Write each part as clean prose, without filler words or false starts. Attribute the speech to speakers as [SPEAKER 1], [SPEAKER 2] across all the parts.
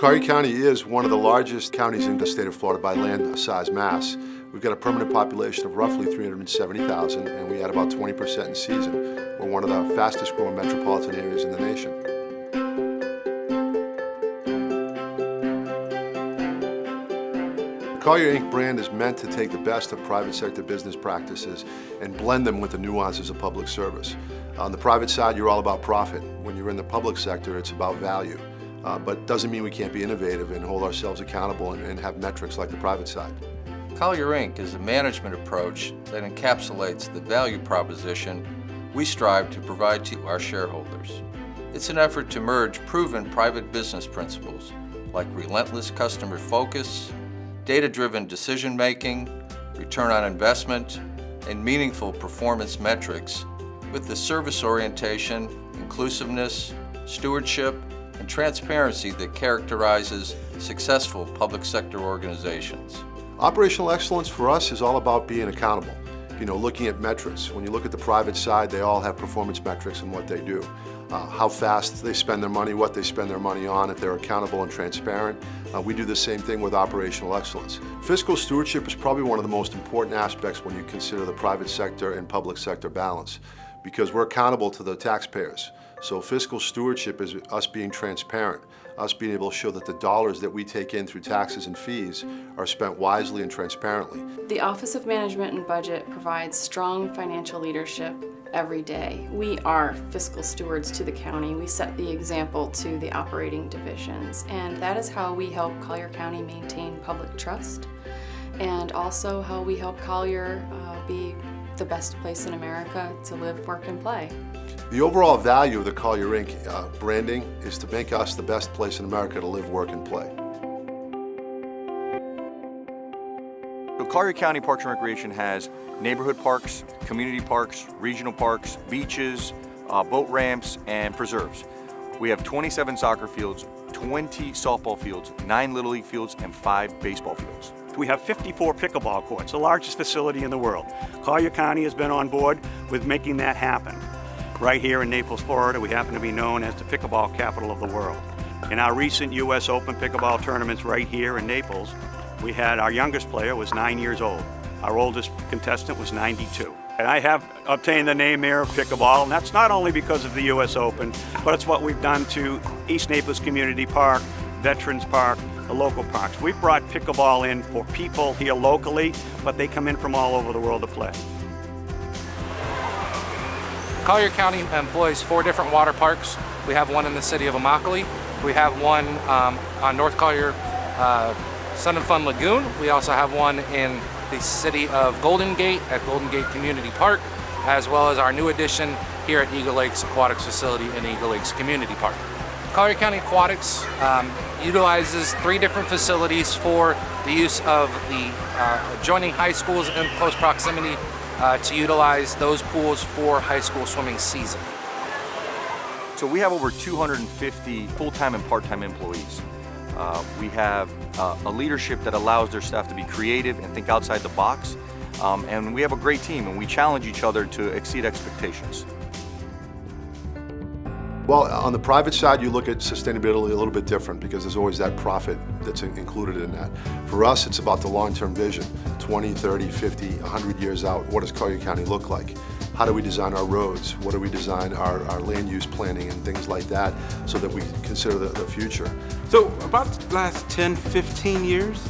[SPEAKER 1] Collier County is one of the largest counties in the state of Florida by land size mass. We've got a permanent population of roughly 370,000, and we add about 20% in season. We're one of the fastest growing metropolitan areas in the nation. The Collier Inc. brand is meant to take the best of private sector business practices and blend them with the nuances of public service. On the private side, you're all about profit. When you're in the public sector, it's about value. But doesn't mean we can't be innovative and hold ourselves accountable and have metrics like the private side.
[SPEAKER 2] Collier Inc. is a management approach that encapsulates the value proposition we strive to provide to our shareholders. It's an effort to merge proven private business principles like relentless customer focus, data-driven decision-making, return on investment, and meaningful performance metrics with the service orientation, inclusiveness, stewardship, and transparency that characterizes successful public sector organizations.
[SPEAKER 1] Operational excellence for us is all about being accountable. Looking at metrics. When you look at the private side, they all have performance metrics in what they do. How fast they spend their money, what they spend their money on, if they're accountable and transparent. We do the same thing with operational excellence. Fiscal stewardship is probably one of the most important aspects when you consider the private sector and public sector balance, because we're accountable to the taxpayers. So fiscal stewardship is us being transparent, us being able to show that the dollars that we take in through taxes and fees are spent wisely and transparently.
[SPEAKER 3] The Office of Management and Budget provides strong financial leadership every day. We are fiscal stewards to the county. We set the example to the operating divisions, and that is how we help Collier County maintain public trust, and also how we help Collier be the best place in America to live, work, and play.
[SPEAKER 1] The overall value of the Collier Inc. Branding is to make us the best place in America to live, work, and play.
[SPEAKER 4] So Collier County Parks and Recreation has neighborhood parks, community parks, regional parks, beaches, boat ramps, and preserves. We have 27 soccer fields, 20 softball fields, 9 Little League fields, and 5 baseball fields.
[SPEAKER 5] We have 54 pickleball courts, the largest facility in the world. Collier County has been on board with making that happen. Right here in Naples, Florida, we happen to be known as the pickleball capital of the world. In our recent U.S. Open pickleball tournaments right here in Naples, we had our youngest player was 9 years old. Our oldest contestant was 92. And I have obtained the name here of pickleball, and that's not only because of the U.S. Open, but it's what we've done to East Naples Community Park, Veterans Park, the local parks. We've brought pickleball in for people here locally, but they come in from all over the world to play.
[SPEAKER 6] Collier County employs 4 different water parks. We have one in the city of Immokalee. We have one on North Collier Sun and Fun Lagoon. We also have one in the city of Golden Gate at Golden Gate Community Park, as well as our new addition here at Eagle Lakes Aquatics Facility in Eagle Lakes Community Park. Collier County Aquatics utilizes 3 different facilities for the use of the adjoining high schools in close proximity to utilize those pools for high school swimming season.
[SPEAKER 4] So we have over 250 full-time and part-time employees. We have a leadership that allows their staff to be creative and think outside the box. And we have a great team, and we challenge each other to exceed expectations.
[SPEAKER 1] Well, on the private side, you look at sustainability a little bit different because there's always that profit that's included in that. For us, it's about the long-term vision, 20, 30, 50, 100 years out. What does Collier County look like? How do we design our roads? What do we design our land use planning and things like that so that we consider the future?
[SPEAKER 7] So about the last 10, 15 years,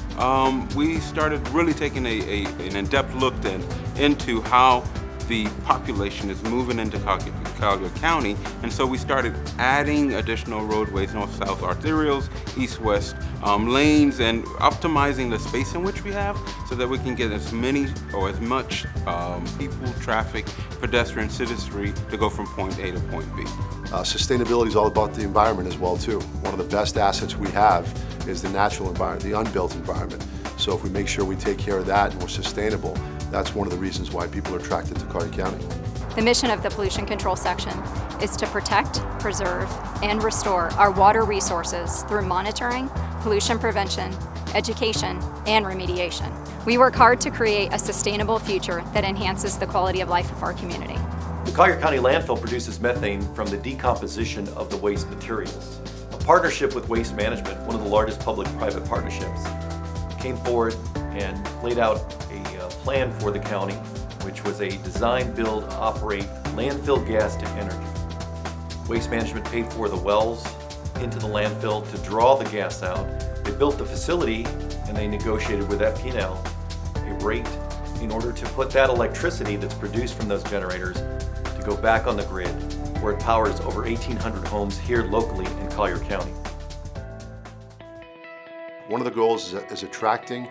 [SPEAKER 7] we started really taking an in-depth look then into how the population is moving into Collier County, and so we started adding additional roadways, north-south arterials, east-west lanes, and optimizing the space in which we have so that we can get as many or as much people, traffic, pedestrian, citizenry to go from point A to point B.
[SPEAKER 1] Sustainability is all about the environment as well too. One of the best assets we have is the natural environment, the unbuilt environment. So if we make sure we take care of that and we're sustainable, that's one of the reasons why people are attracted to Collier County.
[SPEAKER 8] The mission of the Pollution Control Section is to protect, preserve, and restore our water resources through monitoring, pollution prevention, education, and remediation. We work hard to create a sustainable future that enhances the quality of life of our community.
[SPEAKER 9] The Collier County landfill produces methane from the decomposition of the waste materials. partnership with Waste Management, one of the largest public-private partnerships, came forward and laid out a plan for the county, which was a design, build, operate landfill gas to energy. Waste Management paid for the wells into the landfill to draw the gas out. They built the facility and they negotiated with FP&L a rate in order to put that electricity that's produced from those generators to go back on the grid, where it powers over 1,800 homes here locally in Collier County.
[SPEAKER 1] One of the goals is attracting,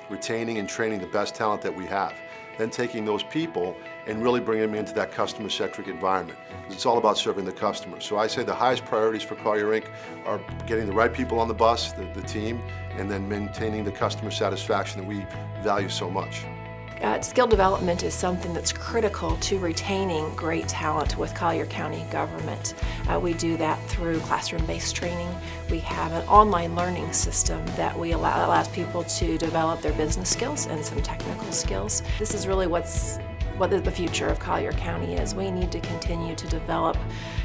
[SPEAKER 1] retaining, and training the best talent that we have. Then taking those people and really bringing them into that customer-centric environment. It's all about serving the customer. So I say the highest priorities for Collier Inc. are getting the right people on the bus, the team, and then maintaining the customer satisfaction that we value so much.
[SPEAKER 10] Skill development is something that's critical to retaining great talent with Collier County government. We do that through classroom-based training. We have an online learning system that allows people to develop their business skills and some technical skills. This is really what the future of Collier County is. We need to continue to develop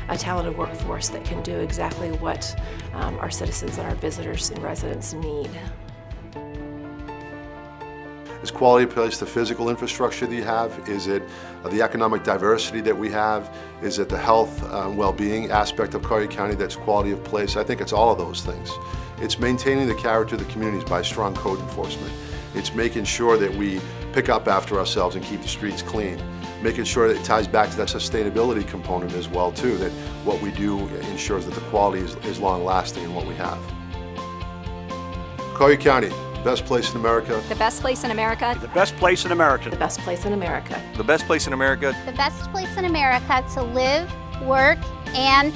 [SPEAKER 10] a talented workforce that can do exactly what our citizens and our visitors and residents need.
[SPEAKER 1] Is quality of place the physical infrastructure that you have? Is it the economic diversity that we have? Is it the health and well-being aspect of Collier County that's quality of place? I think it's all of those things. It's maintaining the character of the communities by strong code enforcement. It's making sure that we pick up after ourselves and keep the streets clean. Making sure that it ties back to that sustainability component as well too, that what we do ensures that the quality is long-lasting in what we have. Collier County, best place in America.
[SPEAKER 8] The best place in America.
[SPEAKER 5] The best place in America.
[SPEAKER 10] The best place in America.
[SPEAKER 4] The best place in America.
[SPEAKER 11] The best place in America to live, work, and